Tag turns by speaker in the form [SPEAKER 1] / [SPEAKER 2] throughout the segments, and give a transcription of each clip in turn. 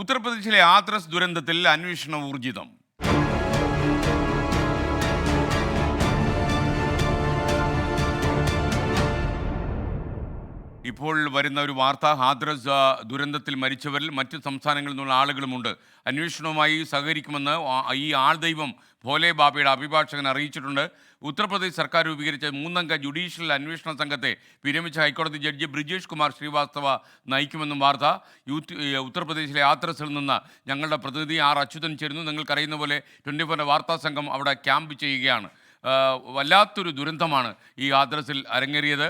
[SPEAKER 1] ഉത്തർപ്രദേശിലെ ആത്രസ് ദുരന്തത്തിൽ അന്വേഷണം ഊർജിതം. ഇപ്പോൾ വരുന്ന ഒരു വാർത്ത, ഹാഥ്രസ് ദുരന്തത്തിൽ മരിച്ചവരിൽ മറ്റ് സംസ്ഥാനങ്ങളിൽ നിന്നുള്ള ആളുകളുമുണ്ട്. അന്വേഷണവുമായി സഹകരിക്കുമെന്ന് ഈ ആൾദൈവം ഭോലെ ബാബയുടെ അഭിഭാഷകൻ അറിയിച്ചിട്ടുണ്ട്. ഉത്തർപ്രദേശ് സർക്കാർ രൂപീകരിച്ച 3-അംഗ ജുഡീഷ്യൽ അന്വേഷണ സംഘത്തെ വിരമിച്ച ഹൈക്കോടതി ജഡ്ജി ബ്രിജേഷ് കുമാർ ശ്രീവാസ്തവ നയിക്കുമെന്നും വാർത്ത. ഉത്തർപ്രദേശിലെ ഹാഥ്രസിൽ നിന്ന് ഞങ്ങളുടെ പ്രതിനിധി ആർ അച്യുതൻ ചേരുന്നു. നിങ്ങൾക്കറിയുന്ന പോലെ 24 വാർത്താ സംഘം അവിടെ ക്യാമ്പ് ചെയ്യുകയാണ്. വല്ലാത്തൊരു ദുരന്തമാണ് ഈ ഹാഥ്രസിൽ അരങ്ങേറിയത്.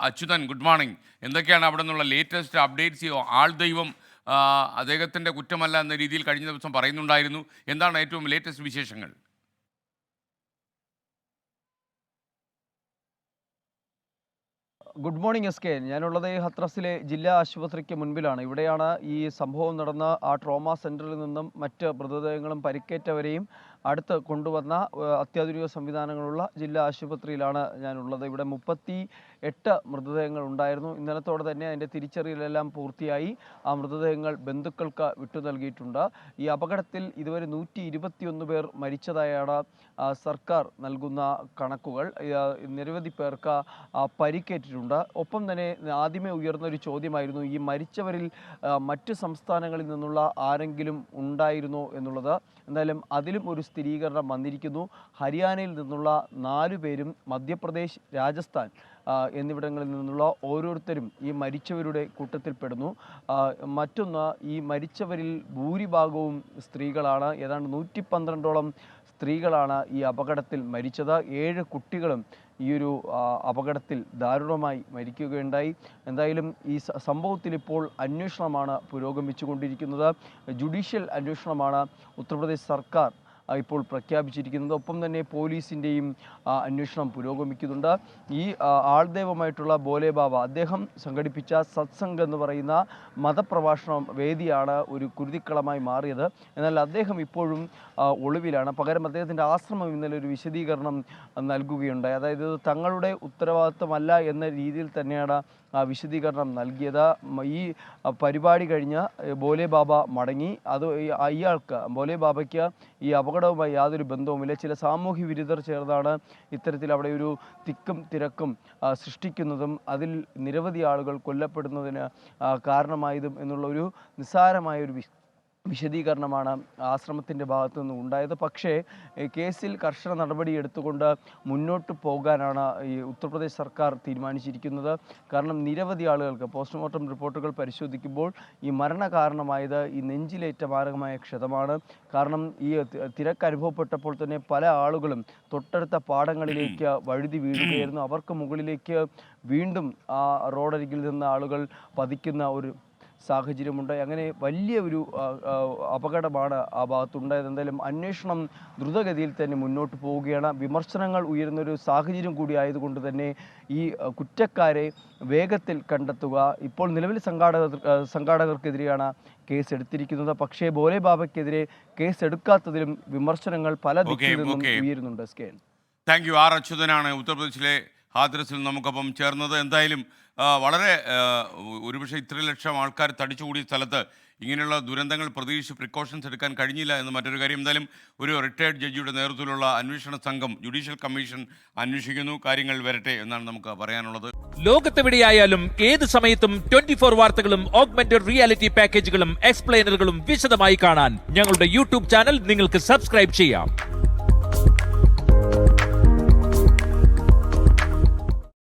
[SPEAKER 1] Achuthan, good morning. എന്തൊക്കെയാണ് അവിടെ നിന്നുള്ള ലേറ്റസ്റ്റ് അപ്ഡേറ്റ്സ്? ആൾദൈവം അദ്ദേഹത്തിൻ്റെ കുറ്റമല്ല എന്ന രീതിയിൽ കഴിഞ്ഞ ദിവസം പറയുന്നുണ്ടായിരുന്നു. എന്താണ് ഏറ്റവും ലേറ്റസ്റ്റ് വിശേഷങ്ങൾ?
[SPEAKER 2] Good morning S K. ഞാനുള്ളത് ഹത്രസിലെ ജില്ലാ ആശുപത്രിക്ക് മുൻപിലാണ്. ഇവിടെയാണ് ഈ സംഭവം നടന്ന ആ ട്രോമ സെൻറ്ററിൽ നിന്നും മറ്റ് മൃതദേഹങ്ങളും പരിക്കേറ്റവരെയും അടുത്ത് കൊണ്ടുവന്ന അത്യാധുനിക സംവിധാനങ്ങളുള്ള ജില്ലാ ആശുപത്രിയിലാണ് ഞാനുള്ളത്. ഇവിടെ 38 മൃതദേഹങ്ങൾ ഉണ്ടായിരുന്നു. ഇന്നലത്തോടെ തന്നെ അതിൻ്റെ തിരിച്ചറിയലെല്ലാം പൂർത്തിയായി. ആ മൃതദേഹങ്ങൾ ബന്ധുക്കൾക്ക് വിട്ടു നൽകിയിട്ടുണ്ട്. ഈ അപകടത്തിൽ ഇതുവരെ 121 പേർ മരിച്ചതായാണ് സർക്കാർ നൽകുന്ന കണക്കുകൾ. നിരവധി പേർക്ക് പരിക്കേറ്റിട്ടുണ്ട്. ഒപ്പം തന്നെ ആദ്യമേ ഉയർന്നൊരു ചോദ്യമായിരുന്നു, ഈ മരിച്ചവരിൽ മറ്റ് സംസ്ഥാനങ്ങളിൽ നിന്നുള്ള ആരെങ്കിലും ഉണ്ടായിരുന്നോ എന്നുള്ളത്. എന്തായാലും അതിലും ഒരു സ്ഥിരീകരണം വന്നിരിക്കുന്നു. ഹരിയാനയിൽ നിന്നുള്ള 4 പേരും മധ്യപ്രദേശ്, രാജസ്ഥാൻ എന്നിവിടങ്ങളിൽ നിന്നുള്ള ഓരോരുത്തരും ഈ മരിച്ചവരുടെ കൂട്ടത്തിൽപ്പെടുന്നു. മറ്റൊന്ന്, ഈ മരിച്ചവരിൽ ഭൂരിഭാഗവും സ്ത്രീകളാണ്. ഏതാണ്ട് 112ഓളം സ്ത്രീകളാണ് ഈ അപകടത്തിൽ മരിച്ചത്. 7 കുട്ടികളും ഈ ഒരു അപകടത്തിൽ ദാരുണമായി മരിക്കുകയുണ്ടായി. എന്തായാലും ഈ സംഭവത്തിൽ ഇപ്പോൾ അന്വേഷണമാണ് പുരോഗമിച്ചുകൊണ്ടിരിക്കുന്നത്. ജുഡീഷ്യൽ അന്വേഷണമാണ് ഉത്തർപ്രദേശ് സർക്കാർ ഇപ്പോൾ പ്രഖ്യാപിച്ചിരിക്കുന്നത്. ഒപ്പം തന്നെ പോലീസിൻ്റെയും അന്വേഷണം പുരോഗമിക്കുന്നുണ്ട്. ഈ ആൾദൈവമായിട്ടുള്ള ഭോലെ ബാബ, അദ്ദേഹം സംഘടിപ്പിച്ച സത്സംഗ് എന്ന് പറയുന്ന മതപ്രഭാഷണ വേദിയാണ് ഒരു കുരുതിക്കളമായി മാറിയത്. എന്നാൽ അദ്ദേഹം ഇപ്പോഴും ഒളിവിലാണ്. പകരം അദ്ദേഹത്തിൻ്റെ ആശ്രമം ഇന്നലെ ഒരു വിശദീകരണം നൽകുകയുണ്ടായി. അതായത് തങ്ങളുടെ ഉത്തരവാദിത്വമല്ല എന്ന രീതിയിൽ തന്നെയാണ് വിശദീകരണം നൽകിയത്. ഈ പരിപാടി കഴിഞ്ഞ് ഭോലെ ബാബ മടങ്ങി. അത് ഇയാൾക്ക്, ഭോലെ ബാബയ്ക്ക് ഈ അപകടവുമായി യാതൊരു ബന്ധവുമില്ല. ചില സാമൂഹ്യ വിരുദ്ധർ ചേർന്നാണ് ഇത്തരത്തിൽ അവിടെ ഒരു തിക്കും തിരക്കും സൃഷ്ടിക്കുന്നതും അതിൽ നിരവധി ആളുകൾ കൊല്ലപ്പെടുന്നതിന് കാരണമായതും എന്നുള്ള ഒരു നിസ്സാരമായൊരു വിശദീകരണമാണ് ആശ്രമത്തിൻ്റെ ഭാഗത്തു നിന്ന് ഉണ്ടായത്. പക്ഷേ കേസിൽ കർശന നടപടി എടുത്തുകൊണ്ട് മുന്നോട്ട് പോകാനാണ് ഈ ഉത്തർപ്രദേശ് സർക്കാർ തീരുമാനിച്ചിരിക്കുന്നത്. കാരണം നിരവധി ആളുകൾക്ക് പോസ്റ്റ്മോർട്ടം റിപ്പോർട്ടുകൾ പരിശോധിക്കുമ്പോൾ ഈ മരണകാരണമായത് ഈ നെഞ്ചിലേറ്റ മാരകമായ ക്ഷതമാണ്. കാരണം ഈ തിരക്ക് അനുഭവപ്പെട്ടപ്പോൾ തന്നെ പല ആളുകളും തൊട്ടടുത്ത പാടങ്ങളിലേക്ക് വഴുതി വീഴുകയായിരുന്നു. അവർക്ക് മുകളിലേക്ക് വീണ്ടും ആ റോഡരികിൽ നിന്ന് ആളുകൾ പതിക്കുന്ന ഒരു സാഹചര്യമുണ്ട്. അങ്ങനെ വലിയ ഒരു അപകടമാണ് ആ ഭാഗത്തുണ്ടായത്. എന്തായാലും അന്വേഷണം ദ്രുതഗതിയിൽ തന്നെ മുന്നോട്ട് പോവുകയാണ്. വിമർശനങ്ങൾ ഉയരുന്നൊരു സാഹചര്യം കൂടി ആയതുകൊണ്ട് തന്നെ ഈ കുറ്റക്കാരെ വേഗത്തിൽ കണ്ടെത്തുക. ഇപ്പോൾ നിലവിൽ സംഘാടകർക്കെതിരെയാണ് കേസ് എടുത്തിരിക്കുന്നത്. പക്ഷേ ഭോലെ ബാബയ്ക്കെതിരെ കേസ് എടുക്കാത്തതിലും വിമർശനങ്ങൾ പല ദിക്കിൽ നിന്നും ഉയരുന്നുണ്ട്. സ്കേൻ.
[SPEAKER 1] Thank you. ആർ അച്യുതനാണ് ഉത്തർപ്രദേശിലെ ഹാഥ്രസിൽ നമുക്കൊപ്പം ചേർന്നത്. എന്തായാലും വളരെ ഒരുപക്ഷെ ഇത്ര ലക്ഷം ആൾക്കാർ തടിച്ചുകൂടിയ സ്ഥലത്ത് ഇങ്ങനെയുള്ള ദുരന്തങ്ങൾ പ്രതീക്ഷിച്ച് പ്രിക്കോഷൻസ് എടുക്കാൻ കഴിഞ്ഞില്ല എന്ന് മറ്റൊരു കാര്യം. എന്തായാലും ഒരു റിട്ടയർഡ് ജഡ്ജിയുടെ നേതൃത്വത്തിലുള്ള അന്വേഷണ സംഘം, ജുഡീഷ്യൽ കമ്മീഷൻ അന്വേഷിക്കുന്നു. കാര്യങ്ങൾ വരട്ടെ എന്നാണ് നമുക്ക് പറയാനുള്ളത്.
[SPEAKER 3] ലോകത്തെവിടെയായാലും ഏത് സമയത്തും 24 വാർത്തകളും ഓഗ്മെന്റഡ് റിയാലിറ്റി പാക്കേജുകളും എക്സ്പ്ലെയിനറുകളും വിശദമായി കാണാൻ ഞങ്ങളുടെ യൂട്യൂബ് ചാനൽ നിങ്ങൾക്ക് സബ്സ്ക്രൈബ് ചെയ്യാം.